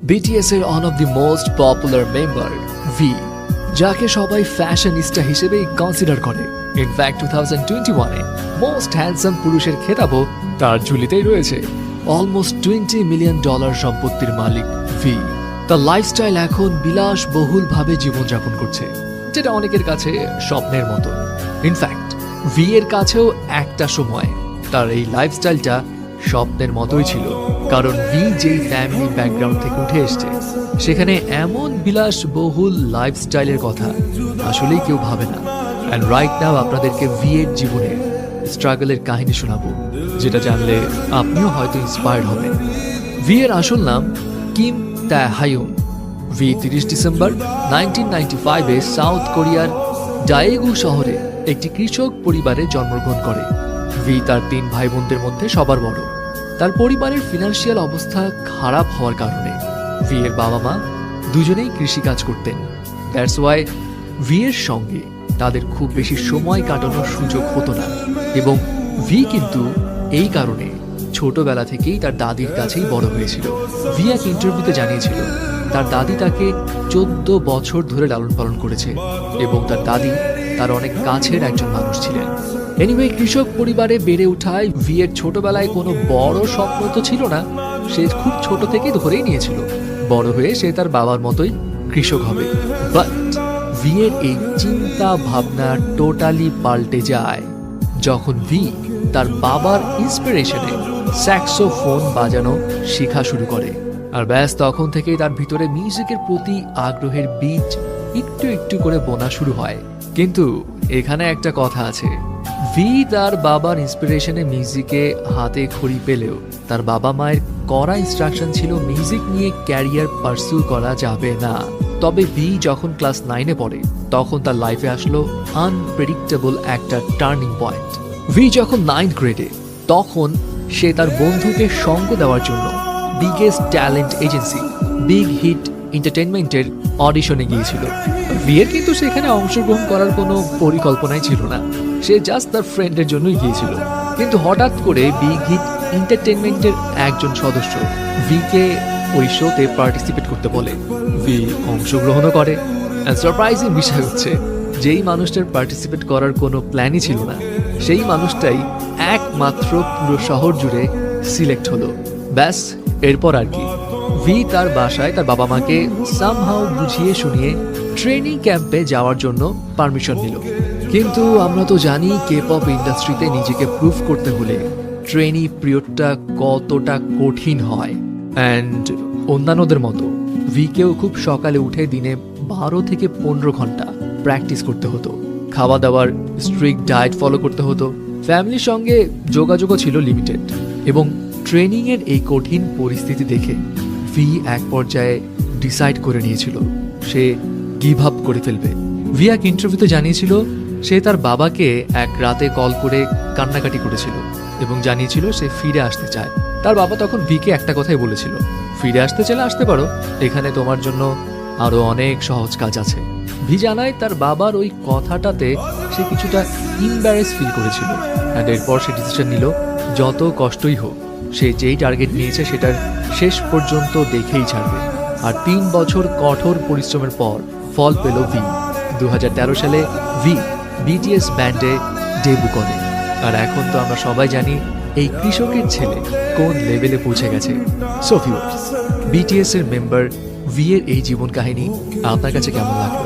BTS এর one of the most popular member V, যাকে সবাই ফ্যাশনিস্টা হিসেবে কনসিডার করে। ইনফ্যাক্ট 2021 এ মোস্ট হ্যান্ডসাম পুরুষের খেতাবও তার ঝুলিতেই রয়েছে। অলমোস্ট $20 মিলিয়ন সম্পত্তির মালিক ভি। তার লাইফস্টাইল এখন বিলাসবহুলভাবে জীবনযাপন করছে, যেটা অনেকের কাছে স্বপ্নের মতো। ইনফ্যাক্ট ভি এর কাছেও একটা সময় তার এই লাইফস্টাইলটা স্বপ্নের মতোই ছিল, কারণ ভি যেই ফ্যামিলি ব্যাকগ্রাউন্ড থেকে উঠে এসছে সেখানে এমন বিলাসবহুল লাইফস্টাইলের কথা আসলেই কেউ ভাবে না। অ্যান্ড রাইট নাও আপনাদেরকে ভি এর জীবনের স্ট্রাগলের কাহিনী শোনাবো, যেটা জানলে আপনিও হয়তো ইন্সপায়ার্ড হবেন। ভি এর আসল নাম কিম তাহায়ুন। ভি 30 ডিসেম্বর 1995-এ সাউথ কোরিয়ার ডায়েগু শহরে একটি কৃষক পরিবারে জন্মগ্রহণ করে। ভি তার 3 ভাই বোনদের মধ্যে সবার বড়। তার পরিবারের ফিনান্সিয়াল অবস্থা খারাপ হওয়ার কারণে ভি এর বাবা মা দুজনেই কৃষিকাজ করতেন। দ্যাটস ওয়াই ভি এর সঙ্গে তাদের খুব বেশি সময় কাটানোর সুযোগ হতো না, এবং ভি কিন্তু এই কারণে ছোটবেলা থেকেই তার দাদির কাছেই বড় হয়েছিল। ভি এক ইন্টারভিউতে জানিয়েছিল তার দাদি তাকে 14 বছর ধরে লালন পালন করেছে, এবং তার দাদি তার অনেক কাছের একজন মানুষ ছিলেন। এনিওয়ে, কৃষক পরিবারে বেড়ে ওঠায় ভি এর ছোটবেলায় কোনো বড় স্বপ্ন তো ছিল না। সে খুব ছোট থেকেই ধরেই নিয়েছিল বড় হয়ে সে তার বাবার মতোই কৃষক হবে। বাট ভি এর এই চিন্তা ভাবনা টোটালি পাল্টে যায় যখন ভি তার বাবার ইন্সপিরেশনে স্যাক্সোফোন বাজানো শেখা শুরু করে। আর ব্যাস তখন থেকেই তার ভিতরে মিউজিকের প্রতি আগ্রহের বীজ একটু একটু করে বোনা শুরু হয়। কিন্তু এখানে একটা কথা আছে, ভি তার বাবার ইন্সপিরেশনে মিউজিকে হাতে খড়ি পেলেও তার বাবা মায়ের করা ইনস্ট্রাকশন ছিল মিউজিক নিয়ে ক্যারিয়ার পার্সু করা যাবে না। তবে ভি যখন ক্লাস 9-এ পড়ে তখন তার লাইফে আসলো আনপ্রেডিক্টেবল একটা টার্নিং পয়েন্ট। ভি যখন 9th গ্রেডে, তখন সে তার বন্ধুকে সঙ্গ দেওয়ার জন্য biggest talent agency Big Hit এন্টারটেইনমেন্টের অডিশনে গিয়েছিল। ভি এর কিন্তু সেখানে অংশগ্রহণ করার কোনো পরিকল্পনাই ছিল না, সে জাস্ট তার ফ্রেন্ডের জন্যই গিয়েছিল। কিন্তু হঠাৎ করে বিগ হিট এন্টারটেইনমেন্টের একজন সদস্য ভি কে ওই শোতে পার্টিসিপেট করতে বলে। ভি অংশগ্রহণও করে। সারপ্রাইজিং বিষয় হচ্ছে, যেই মানুষটার পার্টিসিপেট করার কোনো প্ল্যানই ছিল না, সেই মানুষটাই একমাত্র পুরো শহর জুড়ে সিলেক্ট হলো। ব্যাস এরপর আর কি, ভি তার বাসায় তার বাবা মাকে সামহাউ বুঝিয়ে শুনিয়ে ট্রেনিং ক্যাম্পে যাওয়ার জন্য পারমিশন নিল। কিন্তু আমরা তো জানি কে-পপ ইন্ডাস্ট্রিতে নিজেকে প্রুভ করতে হলে ট্রেনি পিরিয়ডটা কতটা কঠিন হয়। অ্যান্ড অন্যান্যদের মতো ভিকেও খুব সকালে উঠে দিনে 12 থেকে 15 ঘন্টা প্র্যাকটিস করতে হতো। খাওয়া দাওয়ার স্ট্রিক্ট ডায়েট ফলো করতে হতো। ফ্যামিলির সঙ্গে যোগাযোগও ছিল লিমিটেড, এবং ট্রেনিংয়ের এই কঠিন পরিস্থিতি দেখে ভি এক পর্যায়ে ডিসাইড করে নিয়েছিল সে গিভ আপ করে ফেলবে। ভি এক ইন্টারভিউতে জানিয়েছিল সে তার বাবাকে এক রাতে কল করে কান্নাকাটি করেছিল এবং জানিয়েছিল সে ফিরে আসতে চায়। তার বাবা তখন ভিকে একটা কথাই বলেছিল, ফিরে আসতে চাইলে আসতে পারো, এখানে তোমার জন্য আরো অনেক সহজ কাজ আছে। ভি জানায় তার বাবার ওই কথাটাতে সে কিছুটা ইম্বারেস ফিল করেছিল। অ্যান্ড এরপর সে ডিসিশন নিল যত কষ্টই হোক সে যেই টার্গেট নিয়েছে সেটার শেষ পর্যন্ত দেখেই ছাড়বে। আর 3 বছর কঠোর পরিশ্রমের পর ফল পেল ভি। 2013 সালে ভি বিটিএস ব্যান্ডে ডেবু করে। আর এখন তো আমরা সবাই জানি এই কৃষকের ছেলে কোন লেভেলে পৌঁছে গেছে। সো ভিউয়ার্স, বিটিএস এর মেম্বার ভি এর এই জীবন কাহিনী আপনার কাছে কেমন লাগলো?